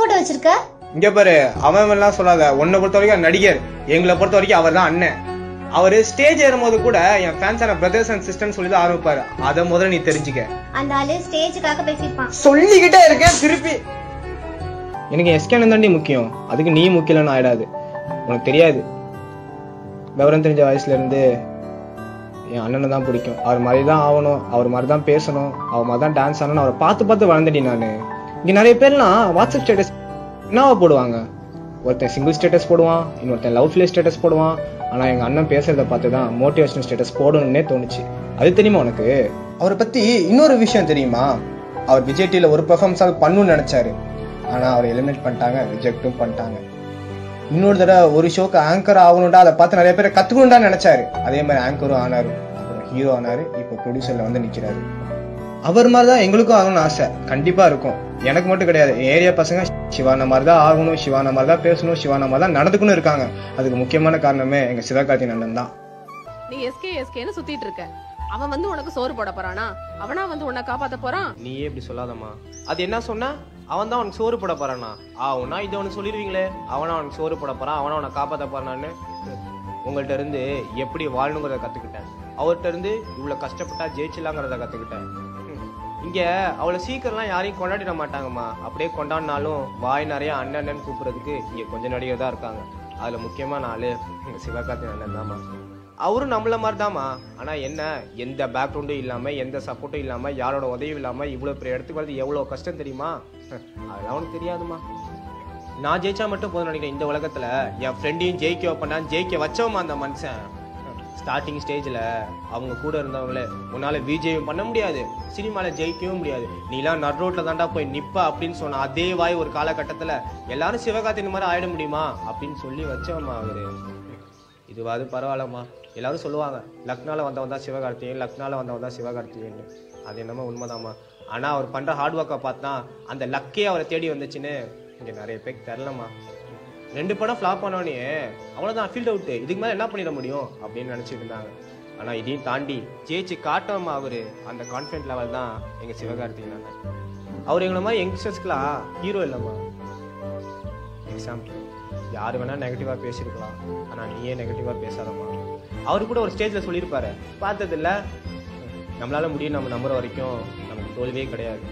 Photo வச்சிருக்க? இங்க பாரு, அவன் எல்லாம் சொல்லாத. உன்னை பொறுத்த வரைக்கும் நடிகர், எங்களை பொறுத்த வரைக்கும் அவர் தான் அண்ணன். அவரு ஸ்டேஜ் ஏறும்போது கூட என் ஃபேன்ஸான பிரதர்ஸ் அண்ட் சிஸ்டர்ஸ் சொல்லி தான் ஆரம்பிப்பாரு. அதை முதல்ல நீ தெரிஞ்சுக்க. அந்த ஆளு ஸ்டேஜுக்காக பேசிருப்பான். சொல்லிக்கிட்டே இருக்கேன் திருப்பி. எனக்கு எஸ்கேன் தாண்டி முக்கியம், அதுக்கு நீ முக்கியம்னு ஆயிடாது. உனக்கு தெரியாது, விவரம் தெரிஞ்ச வயசுல இருந்து என் அண்ணனை தான் பிடிக்கும். அவர் மாதிரி தான் ஆகணும், அவர் மாதிரி தான் பேசணும், அவர் மாதிரி தான் டான்ஸ் ஆகணும். அவரை பார்த்து பார்த்து வளர்ந்துடி நான். இங்க நிறைய பேர்லாம் வாட்ஸ்அப் ஸ்டேட்டஸ் என்னவா போடுவாங்க, ஒருத்தன் சிங்கிள் ஸ்டேட்டஸ் போடுவான், இன்னொருத்தன் லவ் ஃபெயிலியர் ஸ்டேட்டஸ் போடுவான். ஆனா எங்க அண்ணன் பேசுறத பார்த்து தான் மோட்டிவேஷனல் ஸ்டேட்டஸ் போடணும்னே தோணுச்சு. அது தெரியுமா உனக்கு? அவரை பத்தி இன்னொரு விஷயம் தெரியுமா? அவர் விஜய் டிவில ஒரு பெர்ஃபார்மன்ஸாவது பண்ணணும்னு நினைச்சாரு, ஆனா அவர் எலிமினேட் பண்ணிட்டாங்க, ரிஜெக்டும் பண்ணிட்டாங்க. இன்னொரு தடவை ஒரு ஷோக்கு ஆங்கர் ஆகணும்டா, அதை பார்த்து நிறைய பேரை கத்துக்கணும்டா நினைச்சாரு. அதே மாதிரி ஆங்கரும் ஆனாரு, அப்புறம் ஹீரோ ஆனாரு, இப்போ ப்ரொடியூசர்ல வந்து நிக்கிறாரு. அவர் மாதிரிதான் எங்களுக்கும் ஆகணும்னு ஆசை கண்டிப்பா இருக்கும். எனக்கு மட்டும் கிடையாது, ஏரியா பசங்க சிவான மாதிரிதான் ஆகணும், சிவான மாதிரிதான் பேசணும், சிவான மாதிரிதான் நடந்துக்கணும் இருக்காங்க. அதுக்கு முக்கியமான காரணமே எங்க சிவகார்த்திகேயன் அண்ணன் தான். நீ எஸ்கேன்னு சுத்திட்டு இருக்க. அவன் வந்து உனக்கு சோறு போட போறானா? அவனா வந்து உன்னை காப்பாத்த போறான்? நீயே இப்படி சொல்லாதம்மா. அது என்ன சொன்னா? அவன் தான் அவனுக்கு சோறு போட போறானா? அவனா இதை அவனுக்கு சொல்லிடுவீங்களே, அவனா அவனுக்கு சோறு போட போறான், அவனா அவனை காப்பாத்த போறான்னு. உங்கள்கிட்ட இருந்து எப்படி வாழணுங்கிறத கத்துக்கிட்டேன். அவர்கிட்ட இருந்து இவ்வளவு கஷ்டப்பட்டா ஜெயிச்சிடலாங்கிறத கத்துக்கிட்டேன். இங்க அவ்வளவு சீக்கிரம்லாம் யாரையும் கொண்டாடிட மாட்டாங்கம்மா. அப்படியே கொண்டாடினாலும் வாய் நிறைய அண்ணன் கூப்பிடுறதுக்கு இங்க கொஞ்சம் நடிகர் தான் இருக்காங்க. அதுல முக்கியமான ஆளு சிவகார்த்திகேயன் அண்ணன் தாமா. அவரும் நம்மள மாதிரி தாமா. ஆனா என்ன, எந்த பேக்ரவுண்டும் இல்லாம, எந்த சப்போர்ட்டும் இல்லாம, யாரோட உதவியும் இல்லாம இவ்வளவு பெரிய இடத்துக்கு வரது எவ்வளவு கஷ்டம் தெரியுமா? அதெல்லாம் அவனுக்கு தெரியாதுமா. நான் ஜெயிச்சா மட்டும் போதும் நினைக்கிறேன். இந்த உலகத்துல என் ஃப்ரெண்டையும் ஜெயிக்க வைப்பேன், ஜெயிக்க வச்சவமா அந்த மனுஷன். ஸ்டார்டிங் ஸ்டேஜ்ல அவங்க கூட இருந்தவங்களே, உன்னால விஜயம் பண்ண முடியாது, சினிமால ஜெயிக்கவும் முடியாது, நீலாம் நட் ரோட்ல தாண்டா போய் நிப்ப அப்படின்னு சொன்ன அதே வாய் ஒரு காலகட்டத்துல எல்லாரும் சிவகார்த்திகேயன் மாதிரி ஆயிட முடியுமா அப்படின்னு சொல்லி வச்சவமா அவரு. இதுவாது பரவாயில்லம்மா. எல்லாரும் சொல்லுவாங்க லக்னால வந்தவன் தான் சிவகார்த்திகேயன், லக்னால வந்தவன் தான் சிவகார்த்திகேயன். அது என்னமோ உண்மைதாம்மா. ஆனா அவர் பண்ற ஹார்ட் ஒர்க்கை பார்த்தா அந்த லக்கே அவரை தேடி வந்துச்சுன்னு இங்க நிறைய பேருக்கு தெரியலம்மா. 2 படம் ஃபிளாப் பண்ணோடனே அவ்வளவுதான், ஃபீல்ட் அவுட், இதுக்கு மேல என்ன பண்ணிட முடியும் அப்படின்னு நினைச்சிட்டு இருந்தாங்க. ஆனா இதையும் தாண்டி ஜெயிச்சு காட்டோமா அவரு. அந்த கான்ஃபிடன்ட் லெவல் தான் எங்க சிவகார்த்திகேயன். அவர் எங்களை மாதிரி யங்ஸ்டர்ஸ்க்குலாம் ஹீரோ இல்லைம்மா. எக்ஸாம்பிள், யாரு வேணா நெகட்டிவா பேசிருக்கலாம், ஆனா நீயே நெகட்டிவா பேசாதம்மா. அவரு கூட ஒரு ஸ்டேஜ்ல சொல்லியிருப்பாரு, பார்த்தது இல்ல, நம்மளால முடியும் நம்ம நம்புற வரைக்கும் நமக்கு தோல்வியே கிடையாது.